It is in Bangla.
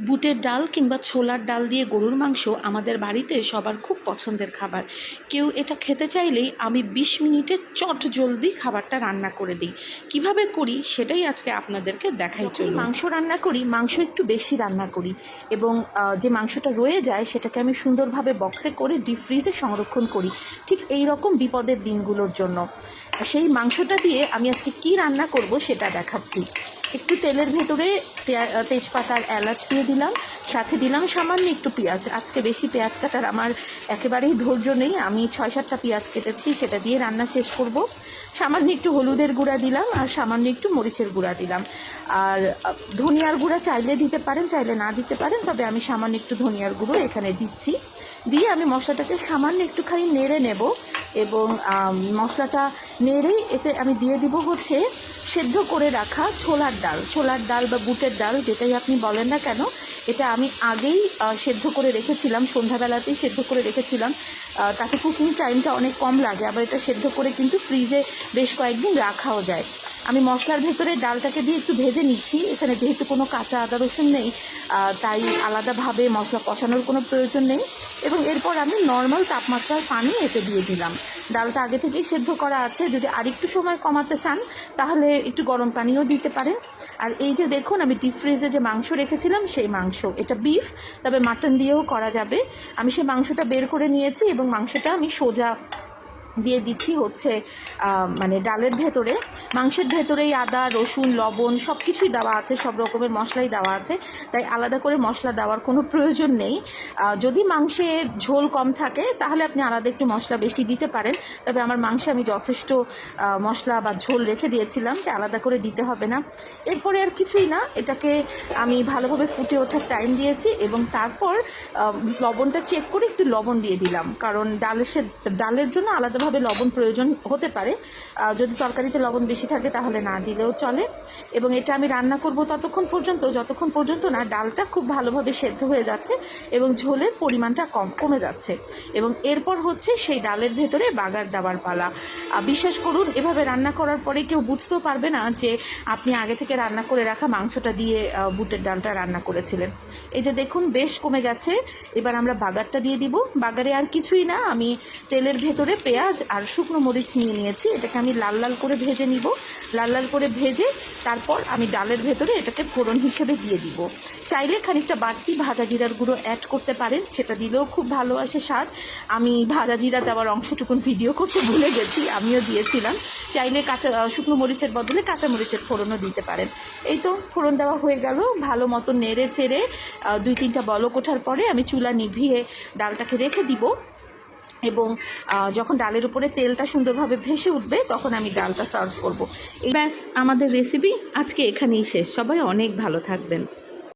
বুটের ডাল কিংবা ছোলার ডাল দিয়ে গরুর মাংস আমাদের বাড়িতে সবার খুব পছন্দের খাবার। কেউ এটা খেতে চাইলেই আমি ২০ মিনিটে চট জলদি খাবারটা রান্না করে দিই। কিভাবে করি সেটাই আজকে আপনাদেরকে দেখাই। চলুন। মাংস রান্না করি, মাংস একটু বেশি রান্না করি এবং যে মাংসটা রয়ে যায় সেটাকে আমি সুন্দরভাবে বক্সে করে ডিপ ফ্রিজে সংরক্ষণ করি, ঠিক এই রকম বিপদের দিনগুলোর জন্য। সেই মাংসটা দিয়ে আমি আজকে কি রান্না করব সেটা দেখাচ্ছি। একটু তেলের ভেতরে তেজপাতা আর এলাচ দিয়ে দিলাম, সাথে দিলাম সামান্য একটু পেঁয়াজ। আজকে বেশি পেঁয়াজ কাটার আমার একেবারেই ধৈর্য নেই, আমি ৬-৭টা পেঁয়াজ কেটেছি, সেটা দিয়ে রান্না শেষ করব। সামান্য একটু হলুদের গুঁড়া দিলাম আর সামান্য একটু মরিচের গুঁড়া দিলাম। আর ধনিয়ার গুঁড়া চাইলে দিতে পারেন, চাইলে না দিতে পারেন, তবে আমি সামান্য একটু ধনিয়ার গুঁড়ো এখানে দিচ্ছি। দিয়ে আমি মশলাটাকে সামান্য একটুখানি নেড়ে নেব এবং মশলাটা নেড়ে এতে আমি দিয়ে দিব হচ্ছে সেদ্ধ করে রাখা ছোলার ডাল বা বুটের ডাল, যেটাই আপনি বলেন না কেন। এটা আমি আগেই সেদ্ধ করে রেখেছিলাম, সন্ধ্যাবেলাতেই সেদ্ধ করে রেখেছিলাম। তাতে কুকিং টাইমটা অনেক কম লাগে, আবার এটা সেদ্ধ করে কিন্তু ফ্রিজে বেশ কয়েকদিন রাখাও যায়। আমি মশলার ভেতরে ডালটাকে দিয়ে একটু ভেজে নিচ্ছি। এখানে যেহেতু কোনো কাঁচা আদা রসুন নেই, তাই আলাদাভাবে মশলা কষানোর কোনো প্রয়োজন নেই। এবং এরপর আমি নর্মাল তাপমাত্রার পানি এতে দিয়ে দিলাম। ডালটা আগে থেকেই সেদ্ধ করা আছে, যদি আরেকটু সময় কমাতে চান তাহলে একটু গরম পানিও দিতে পারেন। আর এই যে দেখুন, আমি ডিপ ফ্রিজে যে মাংস রেখেছিলাম সেই মাংস, এটা বিফ, তবে মাটন দিয়েও করা যাবে। আমি সেই মাংসটা বের করে নিয়েছি এবং মাংসটা আমি সোজা দিয়ে দিচ্ছি হচ্ছে মানে ডালের ভেতরে। মাংসের ভেতরেই আদা রসুন লবণ সব কিছুই দেওয়া আছে, সব রকমের মশলাই দেওয়া আছে, তাই আলাদা করে মশলা দেওয়ার কোনো প্রয়োজন নেই। যদি মাংসের ঝোল কম থাকে তাহলে আপনি আলাদা একটু মশলা বেশি দিতে পারেন, তবে আমার মাংসে আমি যথেষ্ট মশলা বা ঝোল রেখে দিয়েছিলাম, তাই আলাদা করে দিতে হবে না। এরপরে আর কিছুই না, এটাকে আমি ভালোভাবে ফুটে ওঠার টাইম দিয়েছি এবং তারপর লবণটা চেক করে একটু লবণ দিয়ে দিলাম, কারণ ডালের জন্য আলাদা ভাবে লবণ প্রয়োজন হতে পারে। যদি তরকারিতে লবণ বেশি থাকে তাহলে না দিলেও চলে। এবং এটা আমি রান্না করব যতক্ষণ পর্যন্ত না ডালটা খুব ভালোভাবে সেদ্ধ হয়ে যাচ্ছে এবং ঝোলের পরিমাণটা কমে যাচ্ছে। এবং এরপর হচ্ছে সেই ডালের ভেতরে বাগার দেওয়ার পালা। বিশ্বাস করুন, এভাবে রান্না করার পরে কেউ বুঝতেও পারবে না যে আপনি আগে থেকে রান্না করে রাখা মাংসটা দিয়ে বুটের ডালটা রান্না করেছিলেন। এই যে দেখুন, বেশ কমে গেছে। এবার আমরা বাগারটা দিয়ে দিব। বাগারে আর কিছুই না, আমি তেলের ভেতরে পেঁয়াজ আর শুকনো মরিচ নিয়ে নিয়েছি, এটাকে আমি লাল লাল করে ভেজে নিব। লাল লাল করে ভেজে তারপর আমি ডালের ভেতরে এটাকে ফোড়ন হিসেবে দিয়ে দিব। চাইলে খানিকটা বাড়তি ভাজা জিরার গুঁড়ো অ্যাড করতে পারেন, সেটা দিলেও খুব ভালো আসে স্বাদ। আমি ভাজা জিরা দেওয়ার অংশটুকুন ভিডিও করতে ভুলে গেছি, আমিও দিয়েছিলাম। চাইলে শুকনো মরিচের বদলে কাঁচা মরিচের ফোড়নও দিতে পারেন। এই তো ফোড়ন দেওয়া হয়ে গেল, ভালো মতো নেড়ে চেড়ে 2-3টা বলক ওঠার পরে আমি চুলা নিভিয়ে ডালটাকে রেখে দিব। এবং যখন ডালের উপরে তেলটা সুন্দরভাবে ভেসে উঠবে তখন আমি ডালটা সার্ভ করব। ব্যাস, আমাদের রেসিপি আজকে এখানেই শেষ। সবাই অনেক ভালো থাকবেন।